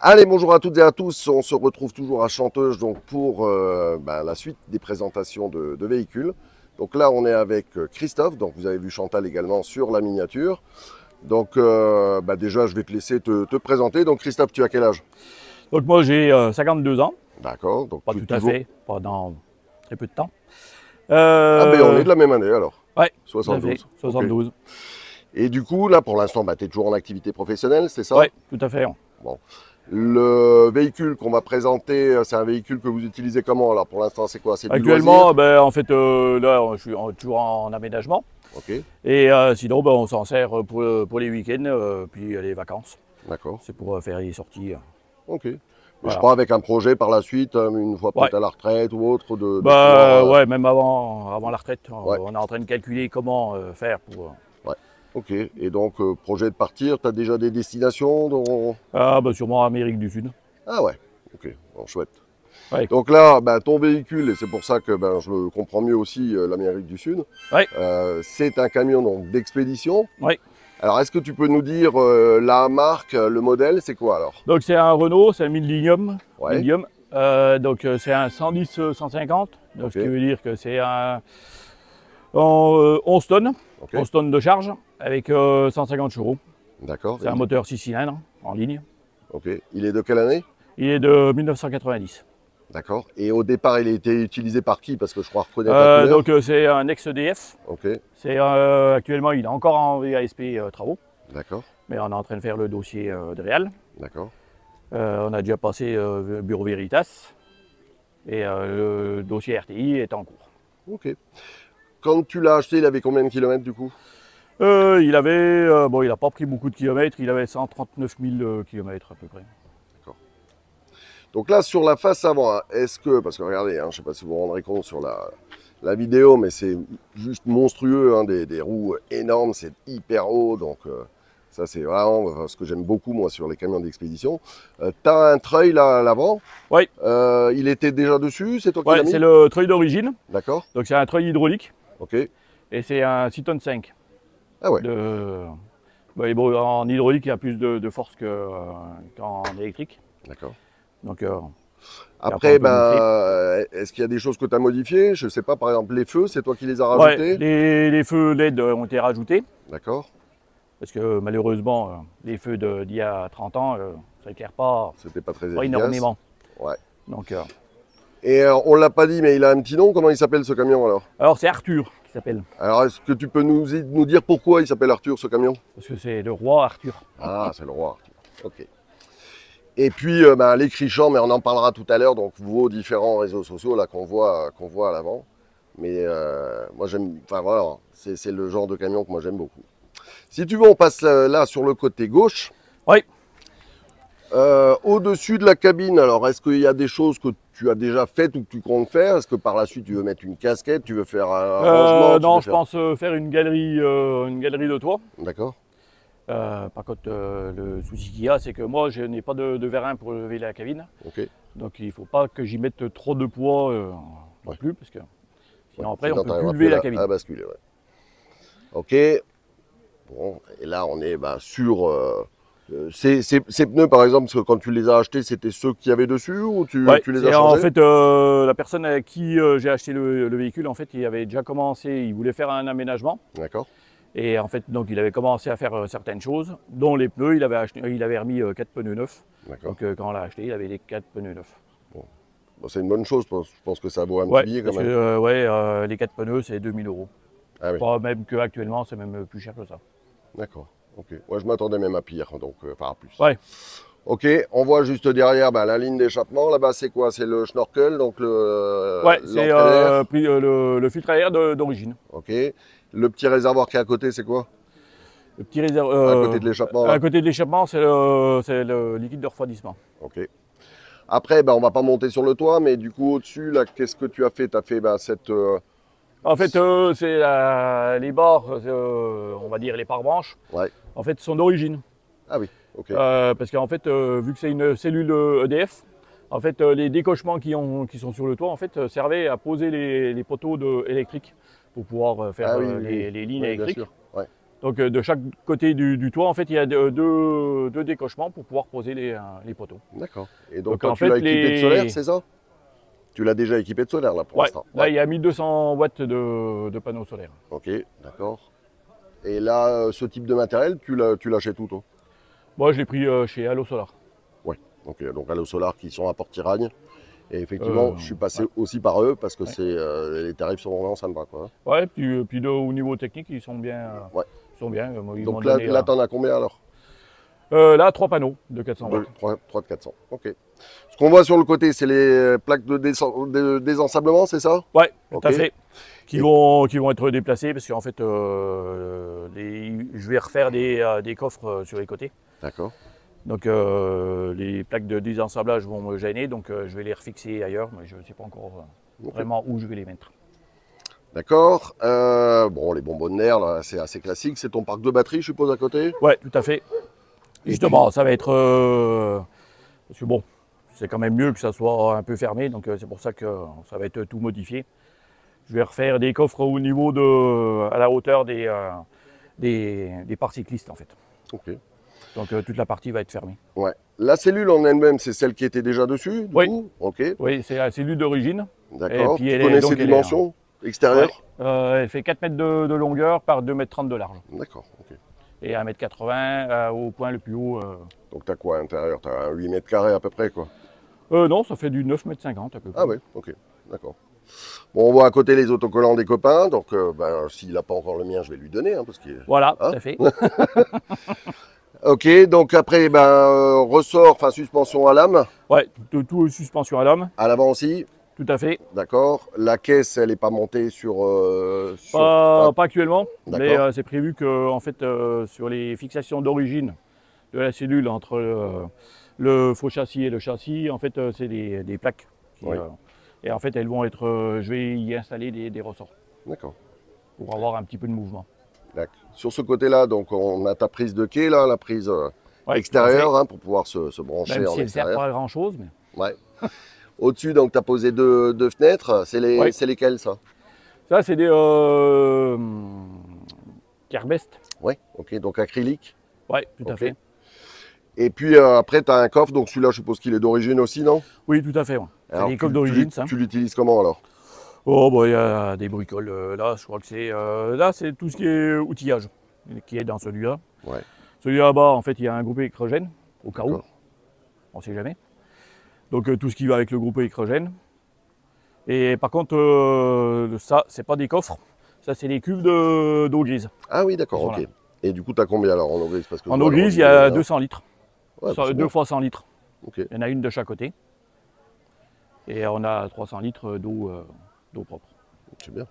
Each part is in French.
Allez, bonjour à toutes et à tous. On se retrouve toujours à Chanteuge donc pour la suite des présentations de véhicules. Donc là, on est avec Christophe. Donc vous avez vu Chantal également sur la miniature. Donc déjà, je vais te laisser te présenter. Donc Christophe, tu as quel âge? Donc moi j'ai 52 ans, D'accord. Donc pas tout à toujours... fait, pendant très peu de temps. Ah ben on est de la même année alors. Ouais, tout à 72. fait, 72. Ok. Et du coup, là pour l'instant, tu es toujours en activité professionnelle, c'est ça? Ouais, tout à fait. Bon. Le véhicule qu'on va présenter, c'est un véhicule que vous utilisez comment? Alors pour l'instant, c'est quoi? C'est du Actuellement, loisir? en fait, là je suis toujours en aménagement. Ok, Et sinon, on s'en sert pour les week-ends, puis les vacances. d'accord. C'est pour faire les sorties. Ok. Mais je Voilà. crois avec un projet par la suite, une fois Ouais. peut-être à la retraite ou autre, de pouvoir... Ouais, même avant la retraite, ouais, on est en train de calculer comment faire pour. ouais. Ok. Et donc, projet de partir, tu as déjà des destinations dont... Sûrement Amérique du Sud. Ah ouais, ok, bon, chouette. Ouais. Donc là, ton véhicule, et c'est pour ça que je comprends mieux aussi l'Amérique du Sud, Ouais. c'est un camion donc d'expédition. Ouais. Alors, est-ce que tu peux nous dire la marque, le modèle, c'est quoi alors? Donc c'est un Renault, c'est un Millennium. Ouais. C'est un 110-150, donc Ok. ce qui veut dire que c'est un en 11 tonnes, Ok. 11 tonnes de charge avec 150 chevaux. D'accord. C'est un moteur 6 cylindres en ligne. Ok. Il est de quelle année? Il est de 1990. D'accord. Et au départ, il a été utilisé par qui? Parce que je crois reconnaître la couleur. C'est un ex-EDF. Ok. Actuellement, il est encore en VASP travaux, D'accord. mais on est en train de faire le dossier de Réal. D'accord. On a déjà passé Bureau Veritas et le dossier RTI est en cours. Ok. Quand tu l'as acheté, il avait combien de kilomètres du coup? Il n'a pas pris beaucoup de kilomètres, il avait 139 000 kilomètres à peu près. D'accord. Donc là, sur la face avant, hein, est-ce que, parce que regardez, je ne sais pas si vous vous rendrez compte sur la vidéo, mais c'est juste monstrueux, des roues énormes, c'est hyper haut, donc ça c'est vraiment ce que j'aime beaucoup moi sur les camions d'expédition. Tu as un treuil là à l'avant. Oui. Il était déjà dessus, c'est toi qui l'as mis? C'est le treuil d'origine. D'accord. Donc c'est un treuil hydraulique. Ok. Et c'est un 6 tonnes 5. Ah ouais. En hydraulique, il y a plus de force qu'en électrique. D'accord. Donc, après, est-ce qu'il y a des choses que tu as modifiées? Je ne sais pas, par exemple, les feux, c'est toi qui les as rajoutés? les feux LED ont été rajoutés. D'accord. Parce que malheureusement, les feux d'il y a 30 ans, ça n'éclaire pas, C'était pas très efficace. énormément. Ouais. Donc, Et on l'a pas dit, mais il a un petit nom. Comment il s'appelle ce camion alors? c'est Arthur qui s'appelle. Alors, est-ce que tu peux nous dire pourquoi il s'appelle Arthur ce camion? Parce que c'est le roi Arthur. Ah, c'est le roi Arthur. Ok. Et puis les Crichans, mais on en parlera tout à l'heure, donc vos différents réseaux sociaux là qu'on voit à l'avant. Mais moi j'aime, enfin voilà, c'est le genre de camion que moi j'aime beaucoup. Si tu veux, on passe là sur le côté gauche. Oui. Au-dessus de la cabine, alors est-ce qu'il y a des choses que tu as déjà faites ou que tu comptes faire? Est-ce que par la suite tu veux mettre une casquette, tu veux faire un rangement? Non, je pense faire une galerie de toit. D'accord. Par contre, le souci qu'il y a, c'est que moi, je n'ai pas de vérin pour lever la cabine. Ok. Donc, il ne faut pas que j'y mette trop de poids non plus, parce que sinon, après, on ne peut plus lever la cabine. À basculer, ouais. Ok. Bon, et là, on est sur... ces pneus, par exemple, parce que quand tu les as achetés, c'était ceux qu'il y avait dessus ou tu les as changés? En fait, la personne à qui j'ai acheté le véhicule, en fait, il avait déjà commencé, il voulait faire un aménagement. D'accord. Et en fait, donc, il avait commencé à faire certaines choses, dont les pneus, il avait remis 4 pneus neufs. Donc, quand on l'a acheté, il avait les 4 pneus neufs. Bon, c'est une bonne chose, je pense que ça vaut un petit billet quand même. Les 4 pneus, c'est 2000 €. Ah oui. Pas même qu'actuellement, c'est même plus cher que ça. D'accord. Ok. Moi, je m'attendais même à pire, donc à plus. Ouais. Ok, on voit juste derrière la ligne d'échappement. Là-bas, c'est quoi? C'est le schnorkel, donc c'est le filtre à air d'origine. Ok. Le petit réservoir qui est à côté, c'est quoi? Le petit réservoir. À côté de l'échappement. À côté de l'échappement, c'est le liquide de refroidissement. Ok. Après, on va pas monter sur le toit, mais du coup, au-dessus, là, qu'est-ce que tu as fait? Tu as fait cette... En fait, c'est les barres, on va dire les pare-branches, Ouais. en fait, sont d'origine. Ah oui, ok. Parce qu'en fait, vu que c'est une cellule EDF, en fait, les décochements qui sont sur le toit, en fait, servaient à poser les poteaux électriques pour pouvoir faire les lignes électriques. Bien sûr. Ouais. Donc de chaque côté du toit, en fait, il y a deux décochements pour pouvoir poser les poteaux. D'accord. Et donc, en tu fait, l'as équipé de solaire, c'est ça? Tu l'as déjà équipé de solaire là pour l'instant? Là, il y a 1200 watts de panneaux solaires. Ok, d'accord. Et là, ce type de matériel, tu l'achètes où toi? Moi, je l'ai pris chez Allo Solar. Ouais, ok. Donc Allo Solar qui sont à Port-Tiragne. Et effectivement, je suis passé aussi par eux parce que les tarifs sont vraiment sympas, quoi. Ouais, puis au niveau technique, ils sont bien. Ils sont bien. Donc là, t'en as combien alors? Là, 3 panneaux de 400 watts. 3 de 400, ok. Ce qu'on voit sur le côté, c'est les plaques de désensablement, c'est ça? Ouais, tout à fait. Qui vont être déplacés parce qu'en fait, je vais refaire des coffres sur les côtés. D'accord. Donc les plaques de désensablage vont me gêner, donc je vais les refixer ailleurs, mais je ne sais pas encore vraiment où je vais les mettre. D'accord. Bon, les bonbonnes d'air, là, c'est assez classique. C'est ton parc de batterie, je suppose, à côté? Ouais, tout à fait. Justement, ça va être... parce que bon, c'est quand même mieux que ça soit un peu fermé, donc c'est pour ça que ça va être tout modifié. Je vais refaire des coffres au niveau à la hauteur des parcs cyclistes, en fait. Ok. Donc toute la partie va être fermée. Ouais. La cellule en elle-même, c'est celle qui était déjà dessus, du coup? Ok. Oui, c'est la cellule d'origine. D'accord. Tu connais ses dimensions extérieures? Elle fait 4 mètres de longueur par 2,30 m de large. D'accord, ok. Et 1,80 m au point le plus haut. Donc tu as quoi à l'intérieur? Tu as 8 mètres carrés à peu près, quoi? Non, ça fait du 9,50 m à peu près. Ah oui, ok, d'accord. Bon, on voit à côté les autocollants des copains, donc s'il n'a pas encore le mien, je vais lui donner. Parce voilà, tout à fait. Ok, donc après, ressort, enfin suspension à lame. Ouais, tout suspension à lame. À l'avant aussi. Tout à fait. D'accord. La caisse, elle n'est pas montée sur... pas actuellement, mais c'est prévu que en fait, sur les fixations d'origine de la cellule entre le faux châssis et le châssis, en fait, c'est des plaques. Et en fait, elles vont être... je vais y installer des ressorts. D'accord. Pour avoir un petit peu de mouvement. Sur ce côté-là, donc on a ta prise de quai, là, la prise extérieure, pour pouvoir se brancher même en si elle ne sert pas à grand-chose. Mais... Ouais. Au-dessus, donc, tu as posé deux fenêtres. C'est lesquelles, ça? Ça, c'est des Kerbest. Oui, ok, donc acrylique. Oui, tout à fait. Et puis après, tu as un coffre, donc celui-là, je suppose qu'il est d'origine aussi, non? Oui, tout à fait. Ouais. C'est des coffres d'origine, ça. Tu l'utilises comment, alors? Oh, bah, il y a des bricoles. Là, je crois que c'est... là, c'est tout ce qui est outillage qui est dans celui-là. Ouais. Celui-là bas, en fait, il y a un groupe électrogène, au cas où. On ne sait jamais. Donc, tout ce qui va avec le groupe électrogène. Et par contre, ça, c'est pas des coffres. Ça, c'est des cuves d'eau grise. Ah oui, d'accord, ok. Et du coup, tu as combien alors en eau grise? En eau grise, il y a 200 litres. Ouais, 2 fois 100 litres. Okay. Il y en a une de chaque côté. Et on a 300 litres d'eau propre. C'est bien.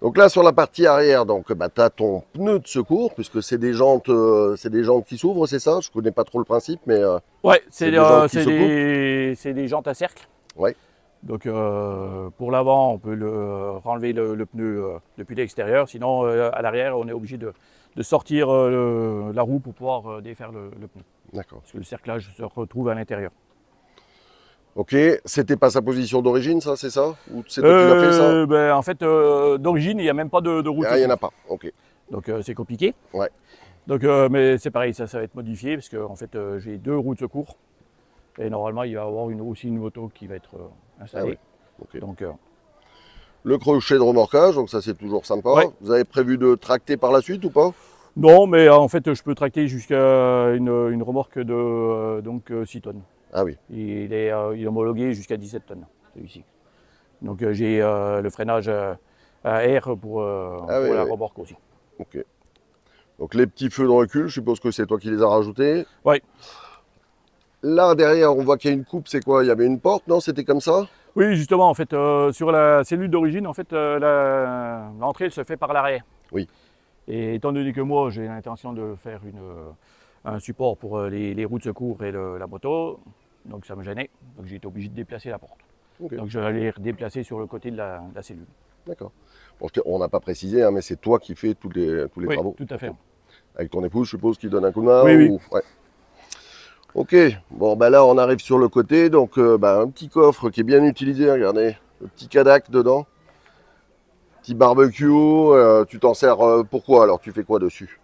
Donc là, sur la partie arrière, tu as ton pneu de secours, puisque c'est des jantes qui s'ouvrent, c'est ça? Je ne connais pas trop le principe, mais... ouais, c'est des jantes à cercle. Ouais. Donc pour l'avant, on peut enlever le pneu depuis l'extérieur. Sinon, à l'arrière, on est obligé de sortir la roue pour pouvoir défaire le pneu. D'accord. Parce que le cerclage se retrouve à l'intérieur. Ok, c'était pas sa position d'origine, ça, c'est ça? Ou c'est toi qui l'as fait, ça? En fait, d'origine, il n'y a même pas de roue. Il n'y en a pas, ok. Donc c'est compliqué. Ouais. Donc, mais c'est pareil, ça va être modifié, parce que en fait, j'ai 2 roues de secours. Et normalement, il va y avoir aussi une moto qui va être installée. Ah oui. Okay. Donc, le crochet de remorquage, donc ça c'est toujours sympa. Ouais. Vous avez prévu de tracter par la suite ou pas? Non, mais en fait, je peux tracter jusqu'à une remorque de 6 tonnes. Ah oui. Il est homologué jusqu'à 17 tonnes, celui-ci. Donc j'ai le freinage à air pour la remorque aussi. Ok. Donc les petits feux de recul, je suppose que c'est toi qui les as rajoutés? Oui. Là, derrière, on voit qu'il y a une coupe, c'est quoi? Il y avait une porte, non? C'était comme ça? Oui, justement, en fait, sur la cellule d'origine, en fait, l'entrée se fait par l'arrière. Oui. Et étant donné que moi, j'ai l'intention de faire un support pour les roues de secours et la moto, donc ça me gênait. Donc j'ai été obligé de déplacer la porte. Okay. Donc je vais aller redéplacer sur le côté de la cellule. D'accord. Bon, on n'a pas précisé, hein, mais c'est toi qui fais tous les travaux. Oui, tout à fait. Avec ton épouse, je suppose, qui donne un coup de main? Oui, oui. Ouais. Ok, bon là on arrive sur le côté, donc un petit coffre qui est bien utilisé, regardez, le petit Cadac dedans. Petit barbecue, tu t'en sers pourquoi alors? Tu fais quoi dessus?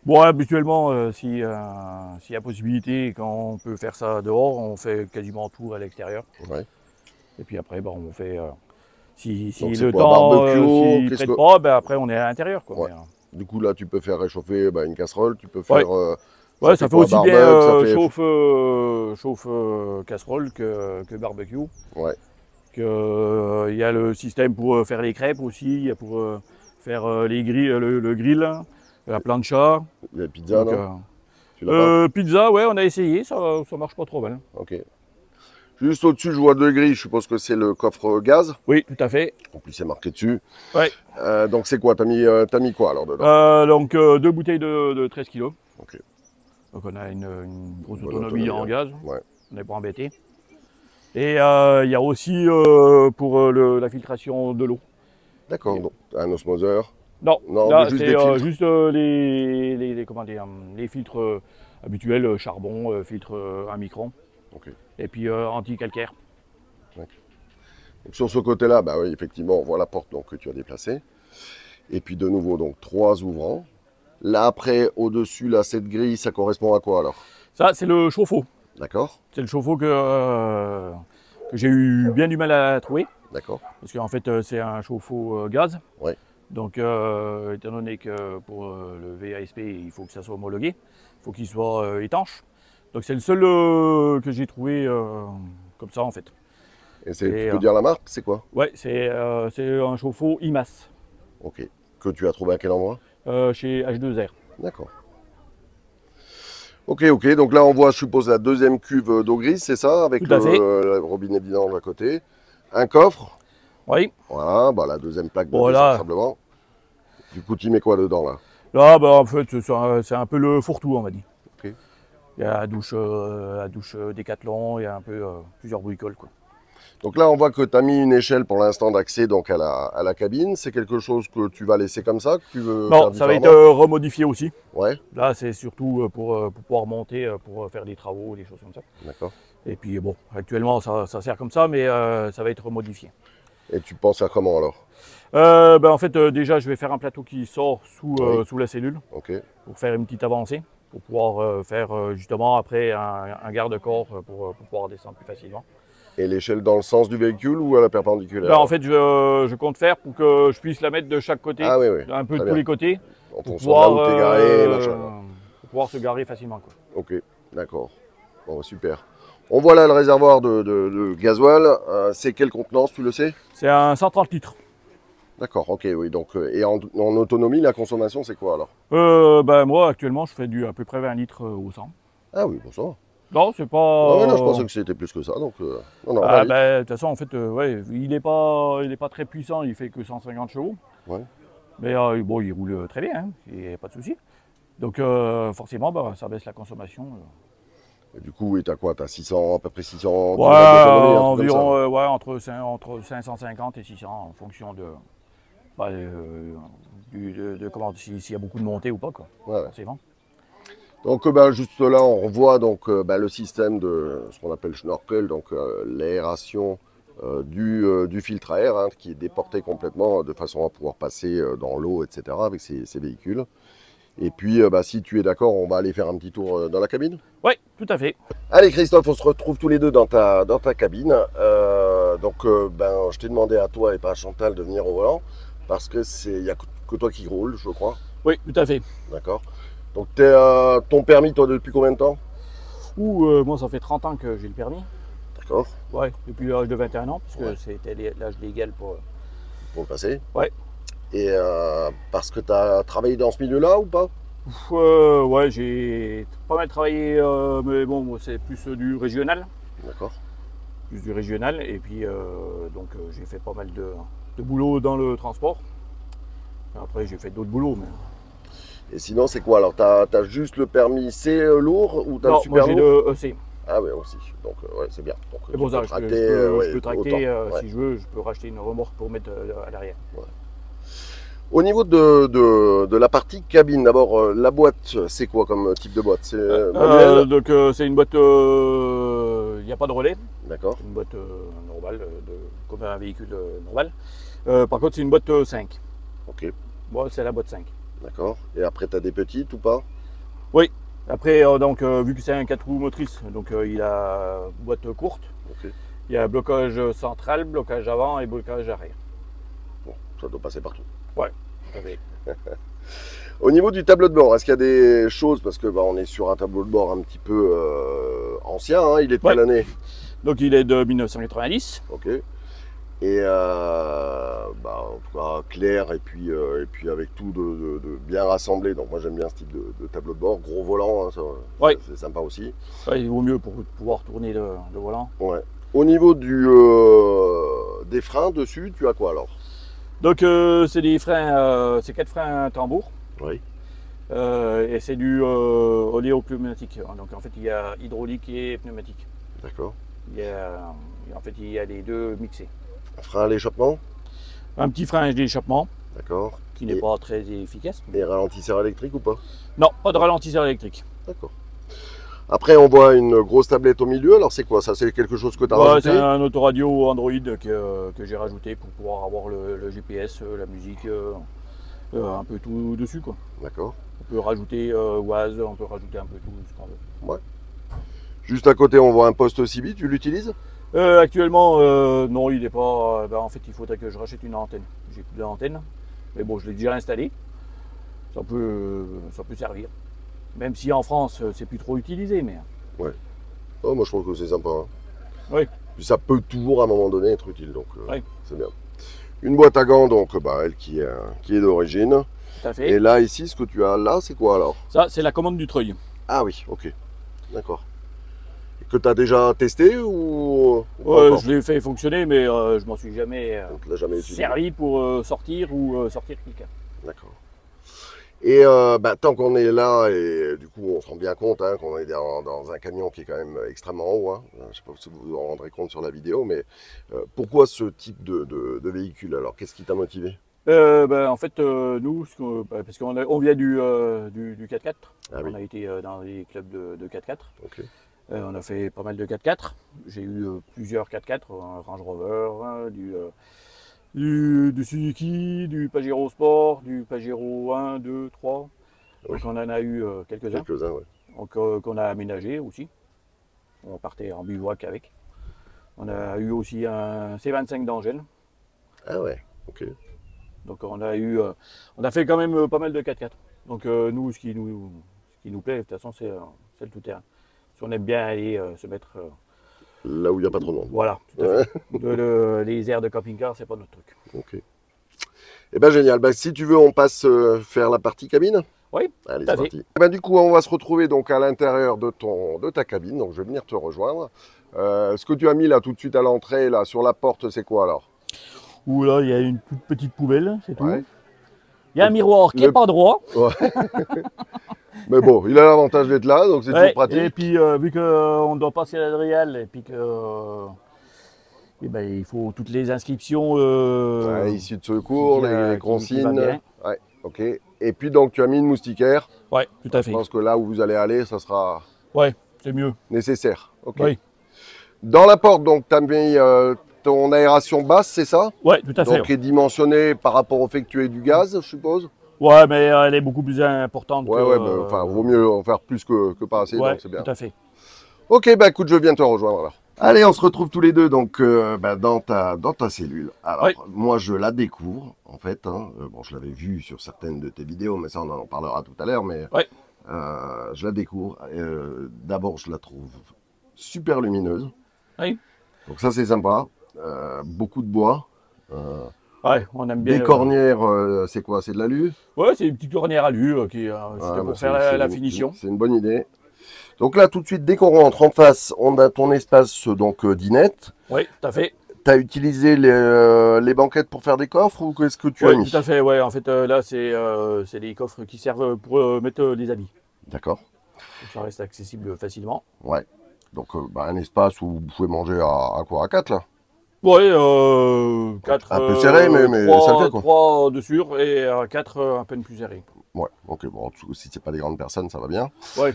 Bon, habituellement, s'il y a possibilité, quand on peut faire ça dehors, on fait quasiment tout à l'extérieur. Ouais. Et puis après, on fait, si Donc c'est le quoi? temps Barbecue, s'y qu'est-ce prête que... pas, après on est à l'intérieur, quoi. Ouais. Mais, Du coup, là, tu peux faire réchauffer une casserole, tu peux ouais, faire... ouais, ça ça fait fait quoi? aussi bien Barbecue, ça fait... chauffe casserole que barbecue. Ouais, Que, il y a le système pour faire les crêpes aussi, il y a pour faire les grilles, le grill, la plancha. la pizza, Donc, non? Tu l'as pas? pizza, ouais, on a essayé, ça marche pas trop mal. Ok. Juste au-dessus, je vois 2 grilles, je suppose que c'est le coffre gaz. Oui, tout à fait. En plus, c'est marqué dessus. Ouais. Donc c'est quoi? T'as mis quoi alors dedans? Donc 2 bouteilles de 13 kg. Ok. Donc on a une grosse Bonne autonomie en gaz. Ouais. On n'est pas embêté. Et il y a aussi pour la filtration de l'eau. D'accord, donc un osmoseur. Non, Non, là mais juste c'est des filtres. juste comment dire, les filtres habituels, charbon, filtre 1 micron. Ok. Et puis anti-calcaire. Donc, sur ce côté-là, bah oui, effectivement, on voit la porte donc, que tu as déplacée. Et puis de nouveau, donc 3 ouvrants. Là après, au-dessus, là, cette grille, ça correspond à quoi alors? Ça, c'est le chauffe-eau. D'accord, C'est le chauffe-eau que j'ai eu bien du mal à trouver. d'accord. Parce qu'en fait, c'est un chauffe-eau gaz. Ouais. Donc, étant donné que pour le VASP, il faut que ça soit homologué, il faut qu'il soit étanche. Donc, c'est le seul que j'ai trouvé comme ça, en fait. Et tu peux dire la marque, c'est quoi? Ouais, c'est un chauffe-eau IMAS Ok. Que tu as trouvé à quel endroit? chez H2R. D'accord. Ok, ok. Donc là, on voit, je suppose, la deuxième cuve d'eau grise, c'est ça? Avec Tout à fait. le robinet vidange à côté. Un coffre. Oui. Voilà, bah, la deuxième plaque de Voilà. désensablement. Du coup, tu mets quoi dedans là? Là, en fait, c'est un peu le fourre-tout, on va dire. Ok. Il y a la douche Décathlon, il y a un peu plusieurs bricoles, quoi. Donc là, on voit que tu as mis une échelle pour l'instant d'accès donc à la cabine. C'est quelque chose que tu vas laisser comme ça, que tu veux faire Non, ça va être différemment? remodifié aussi. Ouais, Là, c'est surtout pour pouvoir monter, pour faire des travaux, des choses comme ça. d'accord. Et puis bon, actuellement, ça sert comme ça, mais ça va être remodifié. Et tu penses faire comment alors? En fait, déjà, je vais faire un plateau qui sort Oui. sous la cellule Ok, pour faire une petite avancée, pour pouvoir faire justement après un garde-corps pour pouvoir descendre plus facilement. et l'échelle dans le sens du véhicule ou à la perpendiculaire? Là, en fait, je compte faire pour que je puisse la mettre de chaque côté, Ah oui, oui. un peu de Très tous bien. les côtés, En pour fonction de là pouvoir, où t'es garé, machin. pour pouvoir se garer facilement, quoi. Ok, d'accord. Bon, super. On voit là le réservoir de gasoil. C'est quelle contenance, tu le sais? C'est un 130 litres. D'accord, ok, oui. Donc, et en autonomie, la consommation, c'est quoi alors? Moi, actuellement, je fais à peu près 20 litres au 100. Ah oui, bon, ça va. Non, c'est pas. Ah ouais, non, je pensais que c'était plus que ça. Donc, non, non, Ah, allez. de toute façon, en fait, ouais, il est pas très puissant, il fait que 150 chevaux. Ouais. Mais bon, il roule très bien, hein, il n'y a pas de souci. Donc, forcément, ça baisse la consommation. Et du coup, oui, t'as quoi? T'as 600, à peu près 600 Ouais, kilomètres d'autonomie, un truc comme ça. environ ouais, entre 550 et 600 en fonction de comment, s'il y a beaucoup de montées ou pas, quoi, Ouais, ouais. forcément. Donc, juste là, on voit donc, le système de ce qu'on appelle schnorkel, donc l'aération du filtre à air, hein, qui est déporté complètement de façon à pouvoir passer dans l'eau, etc., avec ces véhicules. Et puis, si tu es d'accord, on va aller faire un petit tour dans la cabine. Oui, tout à fait. Allez Christophe, on se retrouve tous les deux dans ta cabine. Je t'ai demandé à toi et pas à Chantal de venir au volant, parce que il n'y a que toi qui roule, je crois. Oui, tout à fait. D'accord. Donc, ton permis, toi, depuis combien de temps? Moi, ça fait 30 ans que j'ai le permis. D'accord. Ouais, depuis l'âge de 21 ans, parce que Ouais. c'était l'âge légal pour. Pour le passer. Ouais. Et parce que tu as travaillé dans ce milieu-là ou pas? Ouais, j'ai pas mal travaillé, mais bon, moi, c'est plus du régional. D'accord. Plus du régional. Et puis, j'ai fait pas mal de boulot dans le transport. Après, j'ai fait d'autres boulots. Mais... Et sinon, c'est quoi? Alors, tu as juste le permis C lourd ou tu as le Non, super moi j'ai lourd? le EC. Ah oui, aussi. Donc, ouais, c'est bien. Donc, C'est tu pour ça, peux je tracter, peux tracter autant. Ouais. si je veux, je peux racheter une remorque pour mettre à l'arrière. Au niveau de la partie cabine, d'abord, la boîte, c'est quoi comme type de boîte? C'est manuel? C'est une boîte, il n'y a pas de relais. D'accord. Une boîte normale, comme un véhicule normal. Par contre, c'est une boîte 5. Ok. Bon, c'est la boîte 5. D'accord. Et après, tu as des petites ou pas? Oui. Après, donc, vu que c'est un 4 roues motrices, donc il a boîte courte. Ok. Il y a blocage central, blocage avant et blocage arrière. Bon, ça doit passer partout. Ouais, tout à fait. Au niveau du tableau de bord, est-ce qu'il y a des choses, parce que on est sur un tableau de bord un petit peu ancien, hein, il est de quelle année? Donc il est de 1990. Ok. Et en tout cas clair et puis avec tout de bien rassemblé. Donc moi j'aime bien ce type de tableau de bord. Gros volant, hein, c'est sympa aussi. Ouais, il vaut mieux pour pouvoir tourner le volant. Ouais. Au niveau des freins dessus, tu as quoi alors? Donc c'est des freins, c'est 4 freins tambour. Oui. Et c'est du oléopneumatique. Donc en fait il y a hydraulique et pneumatique. D'accord. En fait il y a les deux mixés. Un frein à l'échappement? Un petit frein d'échappement. D'accord. Qui n'est pas très efficace. Et ralentisseur électrique ou pas? Non, pas de ralentisseur électrique. D'accord. Après, on voit une grosse tablette au milieu. Alors, c'est quoi ça? C'est quelque chose que tu as rajouté? C'est un autoradio Android que j'ai rajouté pour pouvoir avoir le GPS, la musique, un peu tout dessus, quoi. D'accord. On peut rajouter Waze, on peut rajouter un peu tout ce qu'on veut. Ouais. Juste à côté, on voit un poste CB. Tu l'utilises? Actuellement, non, il n'est pas. En fait, il faudrait que je rachète une antenne. J'ai plus d'antenne, mais bon, je l'ai déjà installé. Ça peut servir. Même si en France, c'est plus trop utilisé, mais. Ouais. Oh, moi, je trouve que c'est sympa. Hein. Oui. Puis ça peut toujours, à un moment donné, être utile, donc oui. c'est bien. Une boîte à gants, donc, elle qui est d'origine. Tout à fait. Et là, ici, ce que tu as là, c'est quoi alors? Ça, c'est la commande du treuil. Ah oui, ok. D'accord. Que tu as déjà testé ou je l'ai fait fonctionner, mais je m'en suis jamais, servi pour sortir ou sortir quelqu'un. D'accord. Et tant qu'on est là, et du coup on se rend bien compte hein, qu'on est dans un camion qui est quand même extrêmement haut, hein. Je ne sais pas si vous vous en rendrez compte sur la vidéo, mais pourquoi ce type de véhicule? Alors qu'est-ce qui t'a motivé? En fait, nous, parce qu'on vient du 4x4, ah, oui. On a été dans les clubs de 4x4. Okay. On a fait pas mal de 4x4. J'ai eu plusieurs 4x4, un Range Rover, du Suzuki, du Pajero Sport, du Pajero 1, 2, 3. Oui. Donc on en a eu quelques-uns. Quelques-uns, oui. Donc qu'on a aménagé aussi. On partait en bivouac avec. On a eu aussi un C25 d'Angèle. Ah ouais, ok. Donc on a fait quand même pas mal de 4x4. Donc nous, ce qui nous plaît, de toute façon, c'est le tout-terrain. Si on aime bien aller se mettre là où il n'y a pas trop de monde. Voilà, tout à fait. Les aires de camping-car, c'est pas notre truc. Ok. Eh bien génial. Si tu veux, on passe faire la partie cabine. Oui. Allez, c'est parti. Du coup, on va se retrouver donc à l'intérieur de ta cabine. Donc je vais venir te rejoindre. Ce que tu as mis là tout de suite à l'entrée, là sur la porte, c'est quoi alors? Ouh là, il y a une toute petite poubelle, c'est tout. Il y a un miroir qui n'est pas droit. Ouais. Mais bon, il a l'avantage d'être là, donc c'est toujours pratique. Et puis, vu qu'on doit passer à l'Adrial, et puis que il faut toutes les inscriptions. Ici de secours, les consignes. Ouais, ok. Et puis donc, tu as mis une moustiquaire. Ouais, tout à fait. Je pense que là où vous allez aller, ça sera. Ouais, c'est mieux. Nécessaire. Ok. Oui. Dans la porte, donc, tu as mis ton aération basse, c'est ça? Ouais, tout à fait. Donc, qui est dimensionnée par rapport au fait que tu aies du gaz, je suppose? Ouais, mais elle est beaucoup plus importante. Ouais, mais vaut mieux en faire plus que pas assez, donc c'est bien. Tout à fait. Ok, écoute, je viens te rejoindre alors. Allez, on se retrouve tous les deux donc dans ta cellule. Alors, moi, je la découvre, en fait. Hein. Bon, je l'avais vue sur certaines de tes vidéos, mais ça, on en parlera tout à l'heure. Mais je la découvre. D'abord, je la trouve super lumineuse. Oui. Donc ça, c'est sympa. Beaucoup de bois. Ouais, on aime bien. Des cornières, c'est quoi? C'est de l'alu? Ouais, c'est une petite cornière alu pour faire la finition. C'est une bonne idée. Donc là, tout de suite, dès qu'on rentre en face, on a ton espace donc dinette. Oui, tout à fait. Tu as utilisé les banquettes pour faire des coffres ou qu'est-ce que tu as mis? Tout à fait, ouais. En fait, là, c'est des coffres qui servent pour mettre les habits. D'accord. Ça reste accessible facilement. Ouais. Donc, un espace où vous pouvez manger à quoi? À 4 là? Ouais, 4. Un peu serré, mais 3, ça le fait quoi. 3 dessus et 4 à peine plus serré. Ouais, ok. Bon, si c'est pas des grandes personnes, ça va bien. Ouais.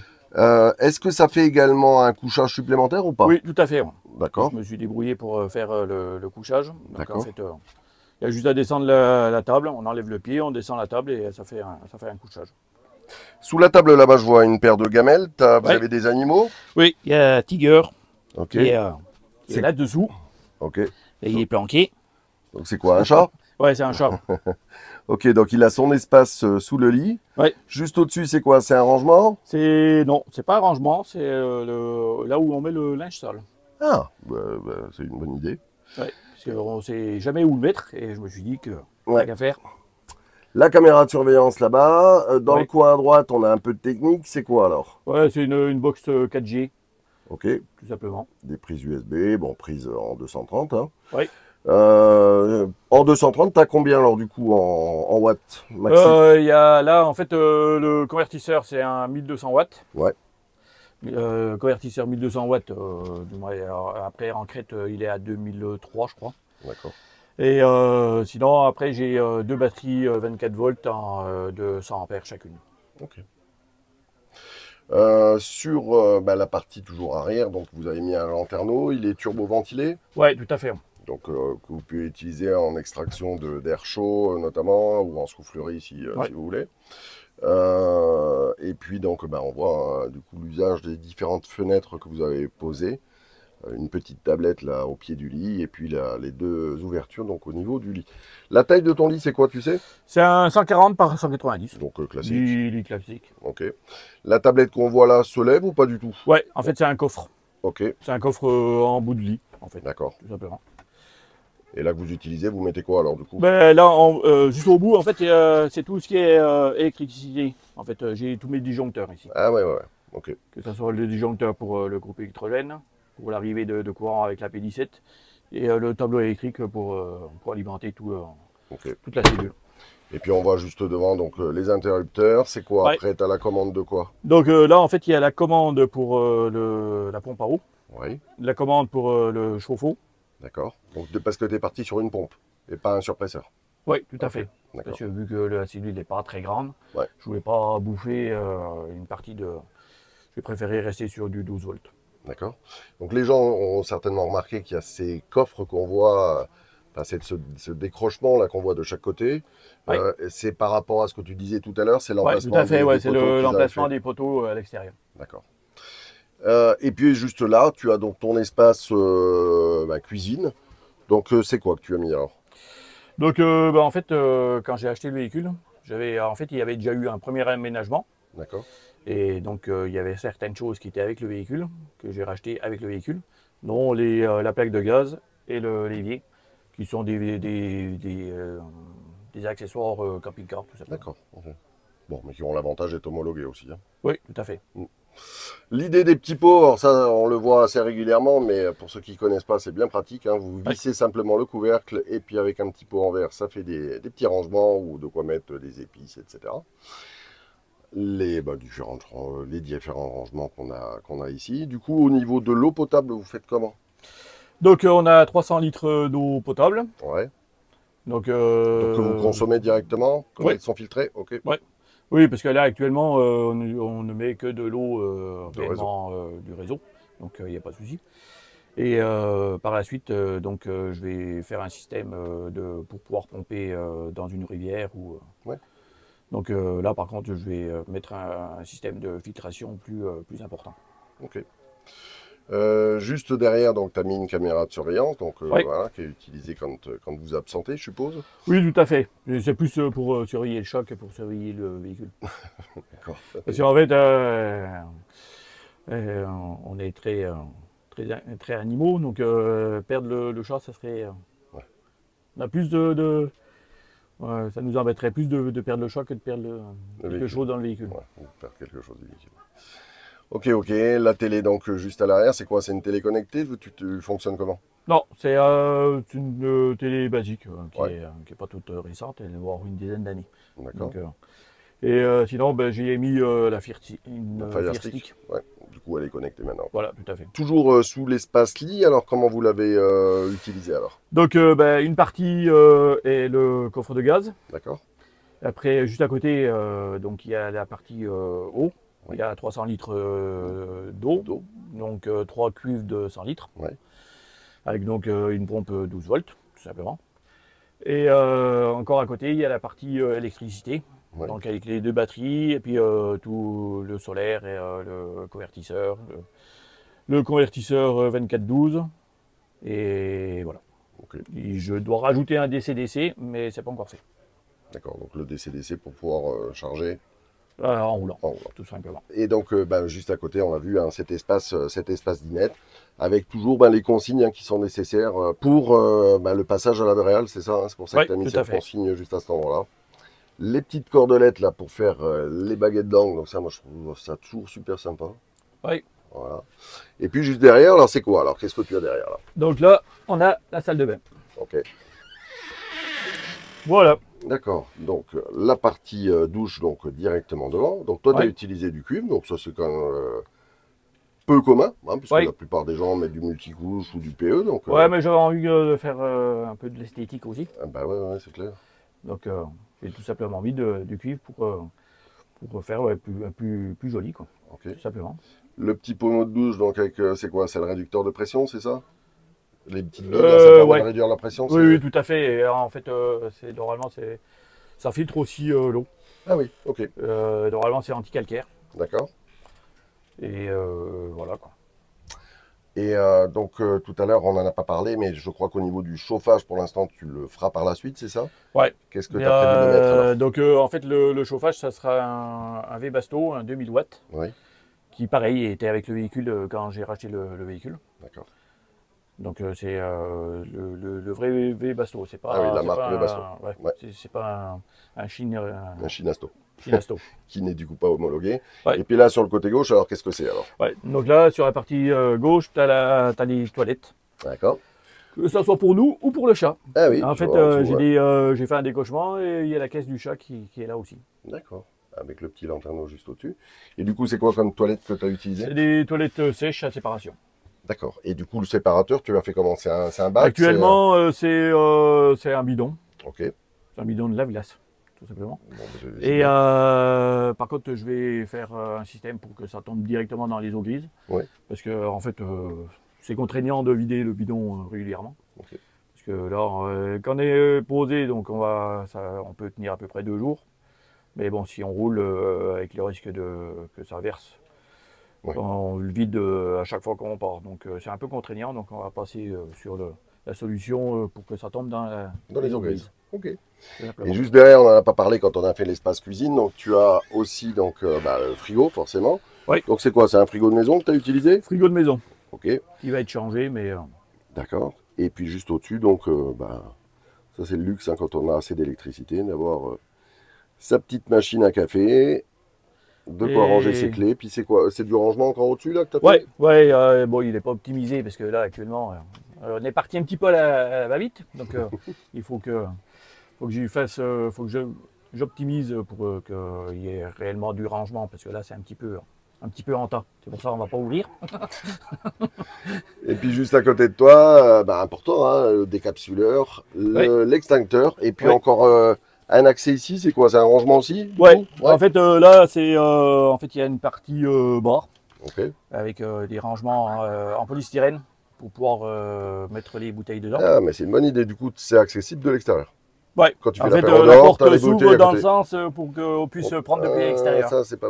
Est-ce que ça fait également un couchage supplémentaire ou pas? Oui, tout à fait. D'accord. Je me suis débrouillé pour faire le couchage. Donc en D'accord. fait, il y a juste à descendre la table, on enlève le pied, on descend la table et ça fait un couchage. Sous la table là-bas, je vois une paire de gamelles. Vous Ouais. avez des animaux? Oui, il y a Tiger Ok. qui est C'est là-dessous ok. et il est planqué. Donc c'est quoi, un chat? Ouais, c'est un chat. Ok, donc il a son espace sous le lit. Ouais. Juste au-dessus, c'est quoi? C'est un rangement? Non, c'est pas un rangement, c'est là où on met le linge sale. Ah, c'est une bonne idée. Ouais, parce qu'on sait jamais où le mettre et je me suis dit que Ouais. tant qu'à faire. La caméra de surveillance là-bas. Dans le Ouais. coin à droite, on a un peu de technique. C'est quoi alors? Ouais, c'est une box 4G, Ok, tout simplement. des prises USB, bon, prise en 230. Hein. Ouais. En 230, t'as combien alors du coup en watts maxi? Il y a là, en fait, le convertisseur, c'est un 1200 watts. Ouais, Convertisseur 1200 watts, après en crête, il est à 2003, je crois. d'accord. Et sinon, après, j'ai deux batteries 24 volts de 100 ampères chacune. Ok. Sur la partie toujours arrière, donc vous avez mis un lanterneau, il est turbo-ventilé, Ouais, tout à fait. donc que vous pouvez utiliser en extraction d'air chaud notamment, ou en soufflerie Ouais. si vous voulez. Et puis donc on voit du coup l'usage des différentes fenêtres que vous avez posées. Une petite tablette là au pied du lit et puis là, les deux ouvertures donc au niveau du lit. La taille de ton lit c'est quoi tu sais? C'est un 140 par 190. Donc classique. Lit classique. Ok. La tablette qu'on voit là se lève ou pas du tout? Ouais, en fait, c'est un coffre. Ok, C'est un coffre en bout de lit, en fait, d'accord. tout simplement. Et là que vous utilisez, vous mettez quoi alors du coup? Ben, là, juste au bout, en fait, c'est tout ce qui est électricité. En fait, j'ai tous mes disjoncteurs ici. Ah ouais, ok. Que ce soit le disjoncteur pour le groupe électrogène, pour l'arrivée de courant avec la P17, et le tableau électrique pour alimenter Ok. toute la cellule. Et puis on voit juste devant donc les interrupteurs, c'est quoi? Ouais. Après t'as la commande de quoi? Donc là, en fait, il y a la commande pour la pompe à eau, Oui, la commande pour le chauffe-eau. d'accord. Donc parce que t'es parti sur une pompe et pas un surpresseur. Oui, tout à Ok, fait. d'accord. Parce que vu que la cellule n'est pas très grande, Ouais. je voulais pas bouffer une partie de. J'ai préféré rester sur du 12 volts. D'accord. Donc les gens ont certainement remarqué qu'il y a ces coffres qu'on voit, enfin ce décrochement là qu'on voit de chaque côté. Ouais. C'est par rapport à ce que tu disais tout à l'heure, c'est Oui, l'emplacement tout à fait. des Ouais, c'est poteaux qu'ils avaient l'emplacement fait. des poteaux à l'extérieur. D'accord. Et puis juste là, tu as donc ton espace cuisine. Donc c'est quoi que tu as mis alors? Donc, en fait, quand j'ai acheté le véhicule, en fait, il y avait déjà eu un premier aménagement. D'accord. Et donc, il y avait certaines choses qui étaient avec le véhicule, que j'ai racheté avec le véhicule, dont la plaque de gaz et l'évier, qui sont des accessoires camping-car, tout simplement. D'accord. Ok. Bon, mais qui ont l'avantage d'être homologués aussi. Hein. Oui, tout à fait. L'idée des petits pots, alors ça on le voit assez régulièrement, mais pour ceux qui ne connaissent pas, c'est bien pratique. Hein. Vous vissez simplement le couvercle et puis avec un petit pot en verre, ça fait des petits rangements ou de quoi mettre des épices, etc. Les différents rangements qu'on a ici. Du coup, au niveau de l'eau potable, vous faites comment? Donc, on a 300 litres d'eau potable. Ouais. Donc, Que vous consommez directement, ouais. ils sont filtrés, ok. Ouais. Oui, parce que là, actuellement, on ne met que de l'eau réellement du réseau, donc il n'y a pas de souci. Et par la suite, je vais faire un système pour pouvoir pomper dans une rivière. Ouais. Donc là, par contre, je vais mettre un système de filtration plus important. Ok. Juste derrière, donc tu as mis une caméra de surveillance, donc Ouais. voilà, qui est utilisée quand vous absentez, je suppose. Oui, tout à fait. C'est plus pour surveiller le choc que pour surveiller le véhicule. D'accord. Parce qu'en fait, on est très animaux, donc perdre le chat, ça serait. Ouais. On a plus ouais, ça nous embêterait plus de perdre le chat que de perdre quelque chose dans le véhicule. Ouais, on perd quelque chose du véhicule. Ok, la télé donc juste à l'arrière, c'est quoi? C'est une télé connectée? Tu fonctionnes comment? Non, c'est une télé basique qui Ouais. est pas toute récente, elle doit avoir une dizaine d'années. D'accord. Donc, et sinon, j'ai mis la Fire Stick. Ouais. Du coup, elle est connectée maintenant. Voilà, tout à fait. Toujours sous l'espace lit, alors comment vous l'avez utilisé alors? Donc, une partie est le coffre de gaz. D'accord. Après, juste à côté, donc il y a la partie eau. Il y a 300 litres d'eau, donc 3 cuves de 100 litres, avec donc une pompe 12 volts, tout simplement. Et encore à côté, il y a la partie électricité, donc avec les 2 batteries, et puis tout le solaire et le convertisseur, le convertisseur 24-12, et voilà. Et je dois rajouter un DC-DC, mais c'est pas encore fait. D'accord, donc le DC-DC pour pouvoir charger en roulant, tout simplement. Et donc, juste à côté, on a vu cet espace d'inette, avec toujours les consignes qui sont nécessaires pour le passage à la réal, c'est ça, hein, c'est pour ça que tu as mis cette consigne juste à cet endroit-là. Les petites cordelettes là pour faire les baguettes d'angle, donc ça, moi je trouve ça toujours super sympa. Oui. Voilà. Et puis juste derrière, alors c'est quoi? Alors qu'est-ce que tu as derrière là? Donc là, on a la salle de bain. Ok. Voilà. D'accord, donc la partie douche donc directement devant. Donc toi tu as utilisé du cuve, donc ça c'est quand même peu commun, hein, puisque la plupart des gens mettent du multicouche ou du PE. Donc, mais j'avais envie de faire un peu de l'esthétique aussi. Ah bah ouais, c'est clair. Donc j'ai tout simplement mis du cuivre pour faire plus joli, quoi. Tout simplement. Le petit pommeau de douche, donc avec c'est quoi? C'est le réducteur de pression, c'est ça? Les petites billes, là, ça permet de réduire la pression? Oui, tout à fait. Et, en fait, normalement, ça filtre aussi l'eau. Ah oui, ok. Normalement, c'est anti-calcaire. D'accord. Et voilà, quoi. Et donc, tout à l'heure, on n'en a pas parlé, mais je crois qu'au niveau du chauffage, pour l'instant, tu le feras par la suite, c'est ça? Ouais. Qu'est-ce que tu as prévu de mettre alors? Donc, en fait, le chauffage, ça sera un Webasto, un 2000 watts. Oui. Qui, pareil, était avec le véhicule quand j'ai racheté le véhicule. D'accord. Donc c'est le vrai Webasto, c'est pas la marque Webasto. C'est pas un Chinasto. Chinasto. Qui n'est du coup pas homologué. Ouais. Et puis là sur le côté gauche, alors qu'est-ce que c'est alors? Donc là sur la partie gauche, tu as les toilettes. D'accord. Que ça soit pour nous ou pour le chat. Ah oui. En fait, j'ai fait un décochement et il y a la caisse du chat qui est là aussi. D'accord. Avec le petit lanterneau juste au-dessus. Et du coup, c'est quoi comme toilette que tu as utilisé? C'est des toilettes sèches à séparation. D'accord. Et du coup, le séparateur, tu l'as fait comment? C'est un bac? Actuellement, c'est un bidon. Ok. C'est un bidon de lave-glace, tout simplement. Bon, et par contre, je vais faire un système pour que ça tombe directement dans les eaux grises. Oui. Parce que, en fait, c'est contraignant de vider le bidon régulièrement. Okay. Parce que là, quand on est posé, donc on peut tenir à peu près 2 jours. Mais bon, si on roule avec le risque que ça verse, on le vide à chaque fois qu'on part. Donc c'est un peu contraignant, donc on va passer sur la solution pour que ça tombe dans les eaux grises. Ok. Et juste derrière, on n'en a pas parlé quand on a fait l'espace cuisine, donc tu as aussi donc, le frigo forcément. Oui. Donc c'est quoi? C'est un frigo de maison que tu as utilisé? Frigo de maison. Ok. Qui va être changé, mais... D'accord. Et puis juste au-dessus, donc ça c'est le luxe hein, quand on a assez d'électricité, d'avoir sa petite machine à café, de quoi ranger ses clés. Puis c'est quoi? C'est du rangement encore au-dessus là que tu as fait? Ouais, bon, il n'est pas optimisé parce que là actuellement, on est parti un petit peu à la va-vite. Donc il faut que j'y fasse, faut que j'optimise pour qu'il y ait réellement du rangement parce que là c'est un petit peu hantant. C'est pour ça qu'on ne va pas ouvrir. Et puis juste à côté de toi, important, hein, le décapsuleur, l'extincteur et puis encore... un accès ici, c'est quoi? C'est un rangement aussi? Ouais. En fait, là, il y a une partie bord avec des rangements en polystyrène pour pouvoir mettre les bouteilles dedans. Ah, mais c'est une bonne idée. Du coup, c'est accessible de l'extérieur. Ouais. Quand tu fais en fait, la porte s'ouvre dans le sens pour qu'on puisse prendre depuis l'extérieur. Ça, c'est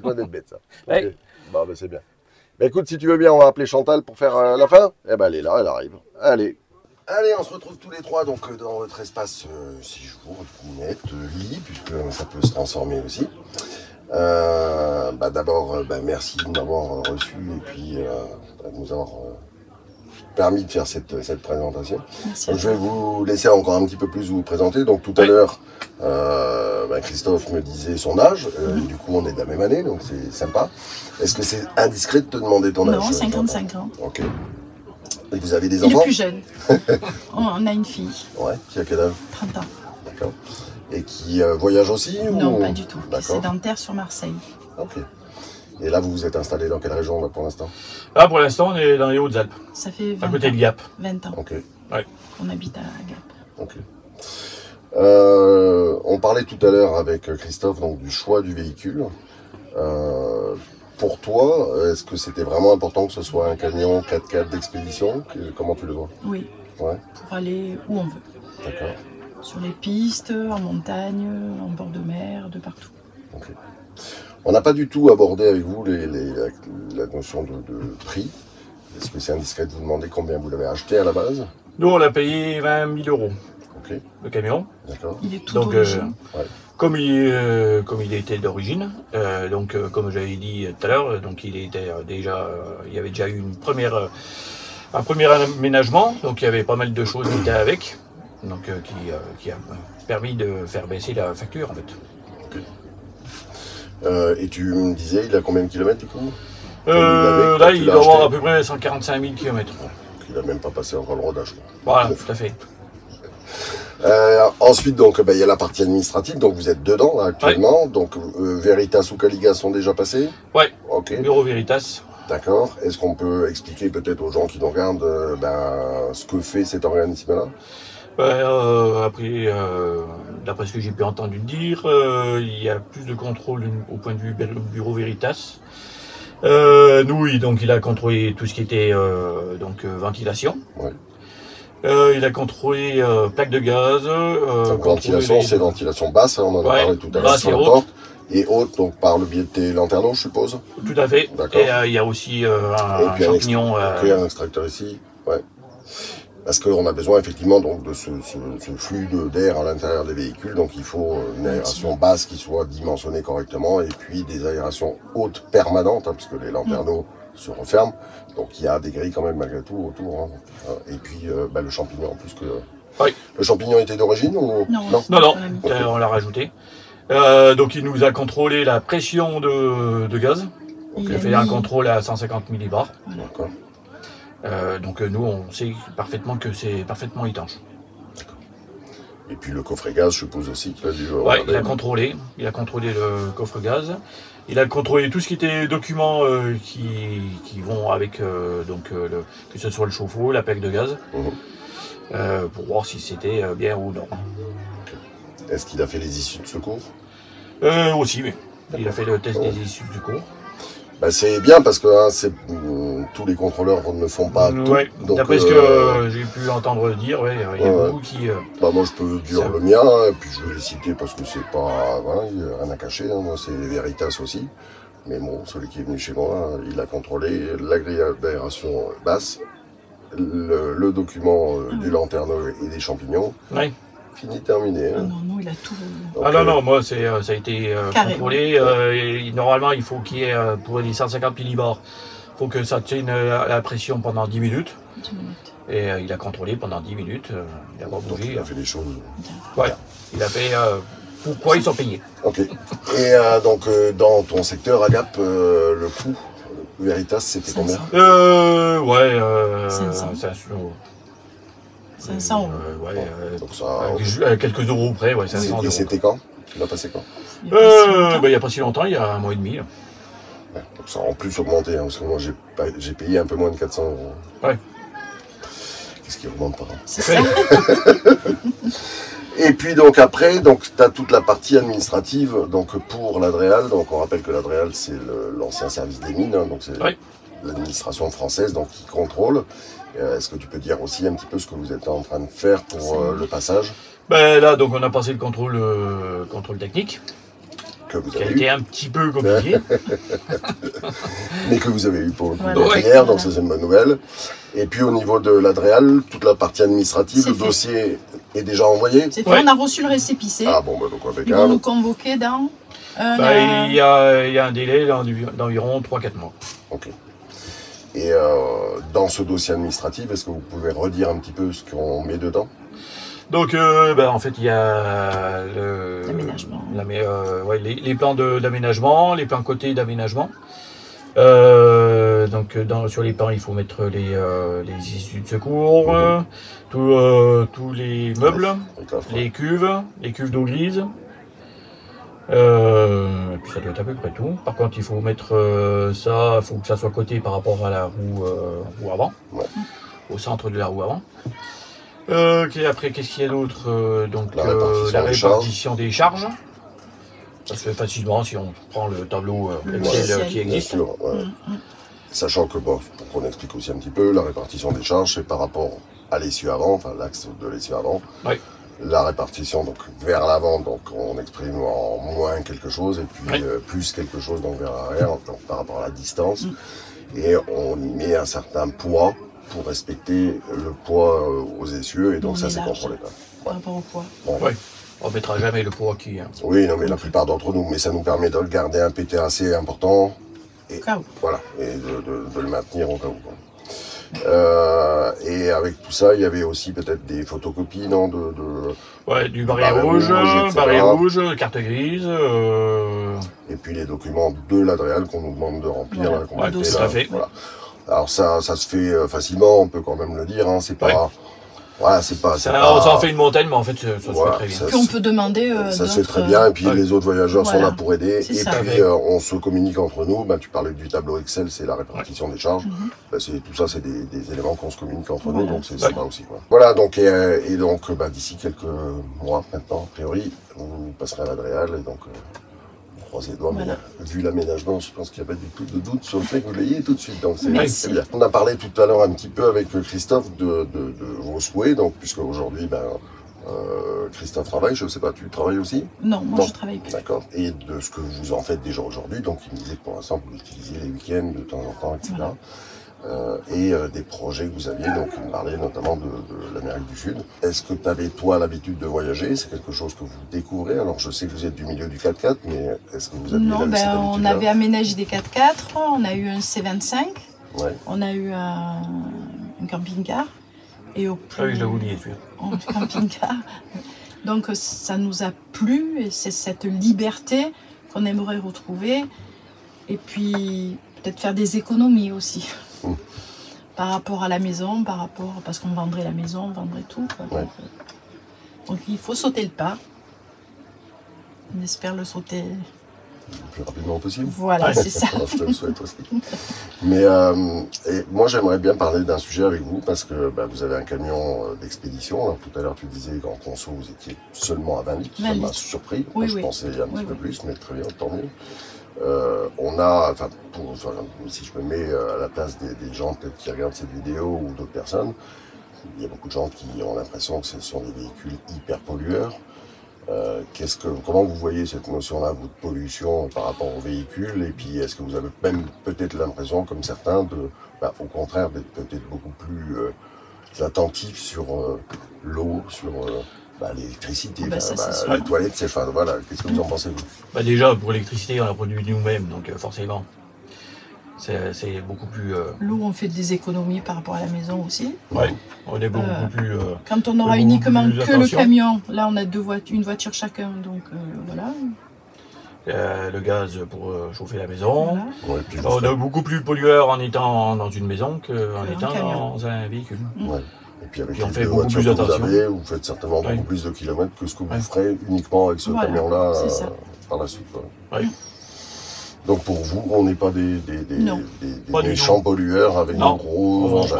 loin d'être bête, ça. Okay. Bon, c'est bien. Mais écoute, si tu veux bien, on va appeler Chantal pour faire la fin. Eh ben, elle est là, elle arrive. Allez, on se retrouve tous les trois donc dans votre espace 6 jours, net, lit, puisque ça peut se transformer aussi. D'abord, merci de m'avoir reçu et puis de nous avoir permis de faire cette présentation. Donc, je vais vous laisser encore un petit peu plus vous présenter. Donc tout à l'heure, Christophe me disait son âge. Du coup, on est de la même année, donc c'est sympa. Est-ce que c'est indiscret de te demander ton âge? Non, 55 ans. Ok. Et vous avez des enfants? Le plus jeune. On a une fille. Ouais, qui a quel âge? 30 ans. D'accord. Et qui voyage aussi? Non, pas du tout. Qui est sédentaire sur Marseille. Ok. Et là, vous vous êtes installé dans quelle région là, pour l'instant? Là, pour l'instant, on est dans les Hautes-Alpes. Ça fait 20 ans. À côté de Gap. 20 ans. Ok. Ouais. On habite à Gap. Ok. On parlait tout à l'heure avec Christophe donc, du choix du véhicule. Pour toi, est-ce que c'était vraiment important que ce soit un camion 4x4 d'expédition? Comment tu le vois? Oui, Ouais, pour aller où on veut. d'accord. Sur les pistes, en montagne, en bord de mer, de partout. Ok. On n'a pas du tout abordé avec vous la notion de prix. Est-ce que c'est indiscret de vous demander combien vous l'avez acheté à la base? Nous, on a payé 20 000 euros Ok, le camion. d'accord. Il est tout Donc, d'origine. comme il était d'origine, comme j'avais dit tout à l'heure, donc il y avait déjà eu un premier aménagement, donc il y avait pas mal de choses qui étaient avec, donc qui a permis de faire baisser la facture en fait. Et tu me disais, il a combien de kilomètres du coup? Là, il doit avoir à peu près 145 000 km. Il n'a même pas passé encore le rodage. Voilà, tout à fait. Ensuite, donc, il y a la partie administrative, donc vous êtes dedans là, actuellement. Ouais. Donc, Veritas ou Caligas sont déjà passés? Ouais. Ok. Bureau Veritas. D'accord. Est-ce qu'on peut expliquer peut-être aux gens qui nous regardent ce que fait cet organisme-là? Après, d'après ce que j'ai pu entendre dire, il y a plus de contrôle au point de vue Bureau Veritas. Nous, donc, il a contrôlé tout ce qui était ventilation. Ouais. Il a contrôlé plaque de gaz. Donc, ventilation, c'est ventilation basse, hein, on en a parlé tout à l'heure sur la porte. Et haute, donc par le biais de tes lanterneaux, je suppose. Tout à fait. Et il y a aussi un champignon. Un extracteur ici. Ouais. Parce qu'on a besoin effectivement donc, de ce flux d'air à l'intérieur des véhicules. Donc il faut une aération basse qui soit dimensionnée correctement et puis des aérations hautes permanentes, hein, parce que les lanterneaux se referment. Donc il y a des grilles quand même malgré tout autour. Hein. Et puis le champignon en plus que... Oui. Le champignon était d'origine ou... Non, on l'a rajouté. Donc il nous a contrôlé la pression de gaz. Il a fait un contrôle à 150 millibars. D'accord. Donc nous on sait parfaitement que c'est parfaitement étanche. Et puis le coffret gaz, je suppose aussi qu'il a dû... il a contrôlé le coffre gaz. Il a contrôlé tout ce qui était documents qui vont avec que ce soit le chauffe-eau, la plaque de gaz, pour voir si c'était bien ou non. Okay. Est-ce qu'il a fait les issues de secours? Aussi, oui. Il a fait le test des issues de secours. C'est bien parce que tous les contrôleurs ne font pas tout. Ouais, d'après ce que j'ai pu entendre dire, il y a beaucoup qui... moi je peux dire le mien, et puis je vais les citer parce que c'est pas... il n'y a rien à cacher, hein, moi c'est Veritas aussi. Mais bon, celui qui est venu chez moi, il a contrôlé la grille d'aération basse, le document du lanterneau et des champignons. Ouais. Fini, terminé. Hein. Non, il a tout. Donc, non, moi ça a été contrôlé. Normalement, il faut qu'il y ait, pour les 150 millibars, il faut que ça tienne la pression pendant 10 minutes. 10 minutes. Et il a contrôlé pendant 10 minutes. Il n'a pas bougé. Donc, il a fait des choses. Ouais, il a fait pourquoi ils sont payés. Ok. Et donc, dans ton secteur, à Gap, le coût Veritas, c'était combien? 500. 500 euros. Donc ça... quelques euros près, 500 euros. Et c'était quand? Tu l'as passé quand? Il n'y a pas si longtemps, il y a un mois et demi. Là. Ouais, donc ça a en plus augmenté, hein, parce que moi j'ai payé un peu moins de 400 euros. Ouais. Qu'est-ce qui augmente par an? C'est ça. Et puis donc après, tu as toute la partie administrative donc pour l'Adréal. Donc on rappelle que l'Adréal c'est l'ancien service des mines, hein, donc c'est l'administration française donc qui contrôle. Est-ce que tu peux dire aussi un petit peu ce que vous êtes en train de faire pour le passage? Là, donc, on a passé le contrôle technique, qui a été un petit peu compliqué. Mais que vous avez eu pour le coup hier, donc ça c'est une bonne nouvelle. Et puis au niveau de l'Adréal, toute la partie administrative, le dossier est déjà envoyé? C'est fait, on a reçu le récépissé. Ah bon, donc impeccable. Ils vont nous convoquer dans... il y a un délai d'environ 3-4 mois. Ok. Et dans ce dossier administratif, est-ce que vous pouvez redire un petit peu ce qu'on met dedans? Donc, en fait, il y a l'aménagement. Les plans d'aménagement, les plans côté d'aménagement. Sur les plans, il faut mettre les issues de secours, tous les meubles, les cuves d'eau grise. Et puis ça doit être à peu près tout. Par contre, il faut mettre il faut que ça soit coté par rapport à la roue avant, au centre de la roue avant. Après, qu'est-ce qu'il y a d'autre? Donc la répartition des charges. Ça se fait facilement si on prend le tableau Excel logiciel. qui existe. Bien sûr, ouais. Sachant que, bon, pour qu'on explique aussi un petit peu, la répartition des charges, c'est par rapport à l'essieu avant, enfin l'axe de l'essieu avant. Oui. La répartition, donc vers l'avant, donc on exprime en moins quelque chose, et puis plus quelque chose donc vers l'arrière, donc par rapport à la distance. Et on y met un certain poids pour respecter le poids aux essieux, et donc On ça est c'est large. contrôlé. Par rapport au poids. Bon. Oui. On ne mettra jamais le poids qui... Oui, non, mais la plupart d'entre nous, mais ça nous permet de garder un PT assez important. Et, Au cas où. voilà, et de le maintenir au cas où. Quoi. Et avec tout ça, il y avait aussi peut-être des photocopies, non, Ouais, du barré barré rouge, etc. barré rouge, carte grise. Et puis les documents de l'Adréal qu'on nous demande de remplir, Voilà, là, qu'on ouais, mettait tout là, à fait. voilà. Alors ça se fait facilement, on peut quand même le dire, hein, c'est pas... Voilà, c'est pas... Ça en fait une montagne, mais en fait, ça se Voilà, fait très bien. Puis on peut demander ça se fait d'autres, très bien, et puis les autres voyageurs sont voilà. là pour aider. C'est Et ça. puis on se communique entre nous. Ben, tu parlais du tableau Excel, c'est la répartition des charges. Ben, tout ça, c'est des éléments qu'on se communique entre nous, Voilà. donc c'est sympa aussi. Quoi. Voilà, donc, et donc ben, d'ici quelques mois maintenant, a priori, vous passerez à l'Adréal, et donc on croise les doigts. Voilà. Mais vu l'aménagement, je pense qu'il n'y a pas du tout de doute sur le fait que vous l'ayez tout de suite. Donc c'est Merci. bien. On a parlé tout à l'heure un petit peu avec Christophe de vos souhaits, donc puisque aujourd'hui, ben, Christophe travaille, je ne sais pas, tu travailles aussi? Non, moi Non. je travaille plus. D'accord. Et de ce que vous en faites déjà aujourd'hui, donc il me disait que pour l'instant vous l'utilisiez les week-ends de temps en temps, etc. Voilà. Des projets que vous aviez, donc il me parlait notamment de l'Amérique du Sud. Est-ce que tu avais toi l'habitude de voyager? C'est quelque chose que vous découvrez? Alors je sais que vous êtes du milieu du 4x4, mais est-ce que vous aviez Non, cette on habitude-là? avait aménagé des 4x4, on a eu un C25, Ouais. on a eu un camping-car. Et au Ah oui, je l'ai oublié, celui-là. en camping-car. Donc ça nous a plu et c'est cette liberté qu'on aimerait retrouver. Et puis peut-être faire des économies aussi. Par rapport à la maison, parce qu'on vendrait la maison, on vendrait tout. Quoi. Ouais. Donc il faut sauter le pas. On espère le sauter. Le plus rapidement possible. Voilà, c'est ça. Je te le souhaite aussi. Mais et moi, j'aimerais bien parler d'un sujet avec vous parce que bah, vous avez un camion d'expédition. Alors, tout à l'heure, tu disais qu'en conso, vous étiez seulement à 20 litres. 20 Ça m'a litres. surpris. Oui, Moi, je oui. pensais un petit Oui, peu oui. plus, mais très bien, tant mieux. On a, enfin, si je me mets à la place des gens peut-être qui regardent cette vidéo ou d'autres personnes, il y a beaucoup de gens qui ont l'impression que ce sont des véhicules hyper pollueurs. Comment vous voyez cette notion-là, vous, de pollution par rapport aux véhicules? Et puis, est-ce que vous avez même peut-être l'impression, comme certains, au contraire, d'être peut-être beaucoup plus attentifs sur l'eau, sur l'électricité, Ah bah, ça, c'est sûr. les toilettes, voilà. Qu'est-ce que vous en pensez, vous? Bah déjà, pour l'électricité, on la produit nous-mêmes, donc forcément, c'est beaucoup plus... L'eau, on fait des économies par rapport à la maison aussi. Ouais, on est beaucoup plus... Quand on aura beaucoup uniquement plus que le attention. camion, là on a une voiture chacun, donc voilà. le gaz pour chauffer la maison. Voilà. Ouais, puis On est beaucoup plus pollueur en étant dans une maison qu'en Un étant camion. dans un véhicule. Ouais. Et puis avec Puis on les fait deux beaucoup voitures plus que vous attention. avez, vous faites certainement Ouais. beaucoup plus de kilomètres que ce que vous Ouais. ferez uniquement avec ce Voilà, camion-là c'est ça. par la suite. Quoi. Ouais. Donc pour vous, on n'est pas des Non. Pas du méchants tout. pollueurs avec Non. de gros engins.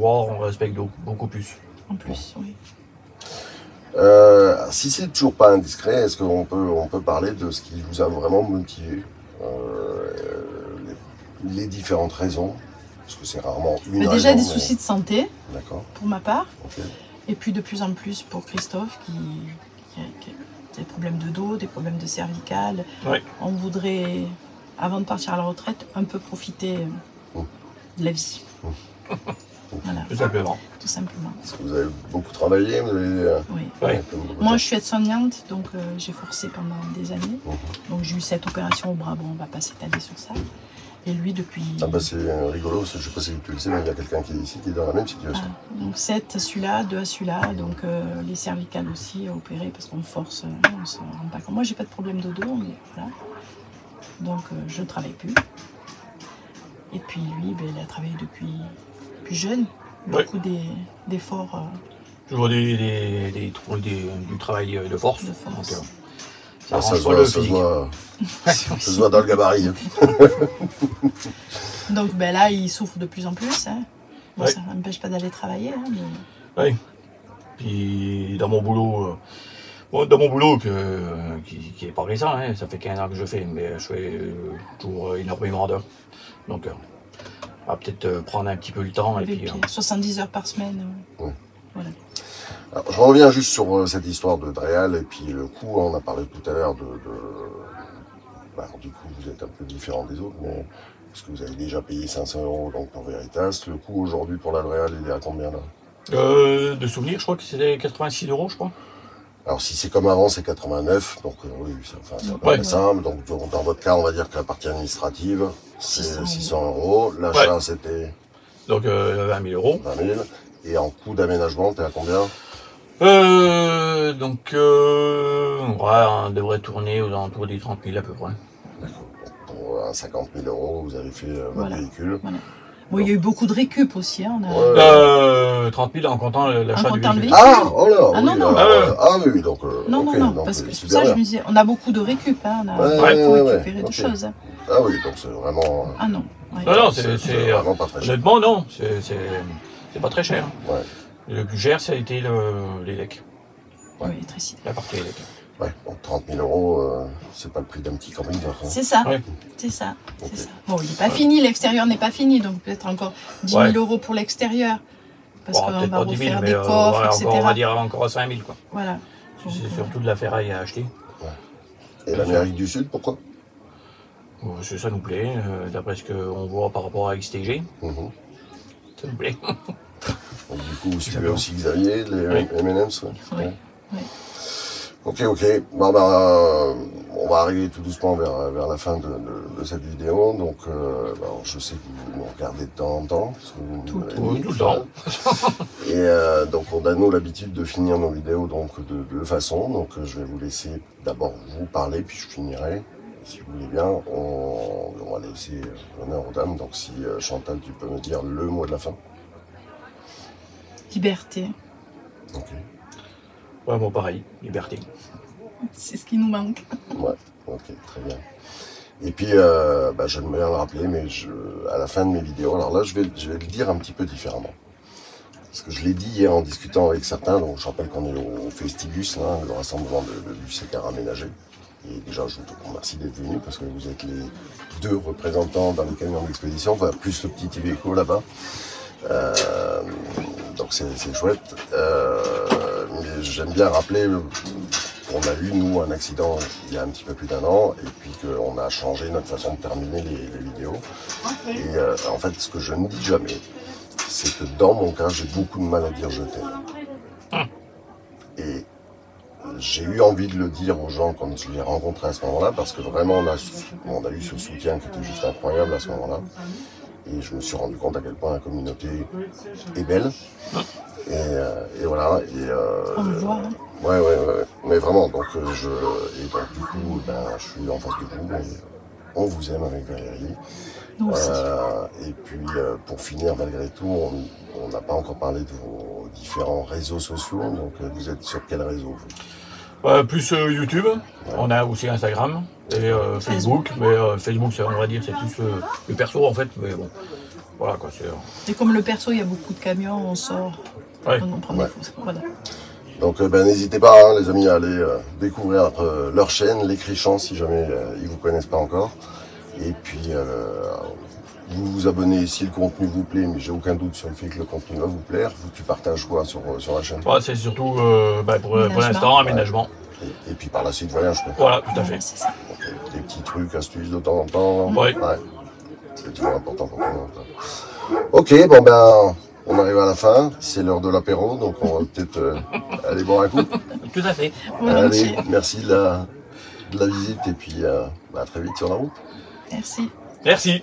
On respecte beaucoup plus. En plus, oui. Si c'est toujours pas indiscret, est-ce qu'on peut parler de ce qui vous a vraiment motivé, les différentes raisons? Parce que c'est rarement une raison. Déjà des mais- soucis de santé, D'accord, pour ma part, ok. et puis de plus en plus pour Christophe qui a des problèmes de dos, des problèmes de cervicales. Ouais. On voudrait, avant de partir à la retraite, un peu profiter de la vie. Voilà, Tout simplement. tout simplement. Est-ce que vous avez beaucoup travaillé? Vous avez, Oui. Ouais. comme beaucoup de Moi, gens. je suis aide-soignante, donc j'ai forcé pendant des années. Donc j'ai eu cette opération au bras, bon, on va pas s'étaler sur ça. Et lui, depuis... Ah bah c'est rigolo, je sais pas si tu le sais, mais il y a quelqu'un qui est ici qui est dans la même situation. Donc 7 à celui-là, 2 à celui-là, donc les cervicales aussi à opérer parce qu'on force, on se rend pas compte. Moi j'ai pas de problème de dos, mais voilà. Donc je ne travaille plus. Et puis lui, il a travaillé depuis plus jeune, Ouais. beaucoup d'efforts. Toujours du travail de force. De force. Donc, Ah, ça arrange se pas le voit, ça se physique. voit, ça se voit dans le gabarit. hein. Donc là, il souffre de plus en plus. Hein. Bon, Ouais. ça n'empêche pas d'aller travailler, hein, mais Oui. Puis dans mon boulot, Bon, dans mon boulot, qui est pas récent, hein, ça fait 15 ans que je fais, mais je fais toujours énormément d'heures. Donc, on va peut-être prendre un petit peu le temps. Et Avec puis, 70 heures par semaine. Ouais. Voilà. Alors, je reviens juste sur cette histoire de Dreal et puis le coût. On a parlé tout à l'heure du coup, vous êtes un peu différent des autres, mais parce que vous avez déjà payé 500 € donc pour Veritas. Le coût aujourd'hui pour la Dreal, il est à combien là? de souvenir, je crois que c'était 86 €, je crois. Alors si c'est comme avant, c'est 89, donc oui, c'est à peu près simple. Donc dans votre cas, on va dire que la partie administrative, c'est 600 €. L'achat, c'était donc 20 000 €. 20 000. Et en coût d'aménagement, t'es à combien? Donc, on devrait tourner aux alentours des 30 000 à peu près. Pour 50 000 € vous avez fait votre véhicule. Voilà. Bon, il y a eu beaucoup de récup aussi. Hein, 30 000 en comptant l'achat du véhicule. Ah, oh là, ah, oui, non, non. Oui, donc... non, okay, non, donc, parce que pour ça, je me disais, on a beaucoup de récup, hein, on a beaucoup récupéré de choses. Hein. Ah oui, donc c'est vraiment... Ah non. Ouais. Non, c'est vraiment pas très cher. Honnêtement, non, c'est pas très cher. Ouais. Le plus cher, ça a été l'élec. Oui, l'électricité. La partie élec. Ouais, donc 30 000 €, c'est pas le prix d'un petit camping-car. Hein. C'est ça, c'est ça, c'est ça. Bon, il n'est pas fini, l'extérieur n'est pas fini, donc peut-être encore 10 000 € pour l'extérieur. Parce qu'on va refaire des coffres, etc. On va dire encore 5 000, quoi. Voilà. C'est surtout de la ferraille à acheter. Ouais. Et l'Amérique du Sud, pourquoi? Ça nous plaît, d'après ce qu'on voit par rapport à XTG. Ça nous plaît. Donc, du coup, vous suivez aussi Xavier, les M&M's. Oui. Ok. Bon, on va arriver tout doucement vers la fin de cette vidéo. Donc, je sais que vous nous regardez de temps en temps. Tout le temps. Et donc, on a nous l'habitude de finir nos vidéos donc, de deux façons. Donc, je vais vous laisser d'abord vous parler, puis je finirai. Si vous voulez bien, on va laisser l'honneur aux dames. Donc, si Chantal, tu peux me dire le mot de la fin. Liberté. Ok. Ouais, bon, pareil, liberté. C'est ce qui nous manque. Ouais, ok, très bien. Et puis, j'aime bien le rappeler, mais à la fin de mes vidéos, alors là, je vais le dire un petit peu différemment. Parce que je l'ai dit hier en discutant avec certains, donc je rappelle qu'on est au Festibus, là, le rassemblement de bus et cars aménagés. Et déjà, je vous remercie d'être venus, parce que vous êtes les deux représentants dans les camions d'expédition, enfin, plus le petit Iveco là-bas. Donc c'est chouette. Mais j'aime bien rappeler qu'on a eu, nous, un accident il y a un petit peu plus d'1 an, et puis qu'on a changé notre façon de terminer les vidéos. Et en fait, ce que je ne dis jamais, c'est que dans mon cas, j'ai beaucoup de mal à dire je t'aime. Et j'ai eu envie de le dire aux gens quand je les rencontrais à ce moment-là, parce que vraiment, on a eu ce soutien qui était juste incroyable à ce moment-là. Et je me suis rendu compte à quel point la communauté est belle. Et voilà. On le voit. Hein. Ouais. Mais vraiment, donc du coup, je suis en face de vous. Et on vous aime avec Valérie. Nous aussi. Et puis, pour finir, malgré tout, on n'a pas encore parlé de vos différents réseaux sociaux. Donc, vous êtes sur quel réseau, vous? Plus YouTube, on a aussi Instagram et Facebook, mais Facebook, on va dire, c'est plus le perso en fait, mais bon, voilà quoi. Et comme le perso, il y a beaucoup de camions, on sort, on prend des photos, voilà. Donc n'hésitez pas, hein, les amis, à aller découvrir leur chaîne, Les Crichants, si jamais ils vous connaissent pas encore. Et puis, vous vous abonnez si le contenu vous plaît, mais j'ai aucun doute sur le fait que le contenu va vous plaire. Tu partages quoi sur la chaîne? C'est surtout, pour l'instant, aménagement. Et puis par la suite, voyage, quoi. Voilà, tout à fait. C'est ça. Donc, des petits trucs, astuces de temps en temps. Ouais. C'est toujours important pour tout le monde. Ok, on arrive à la fin. C'est l'heure de l'apéro, donc on va peut-être aller boire un coup. Tout à fait. Allez, merci de la visite et puis à très vite sur la route. Merci. Merci.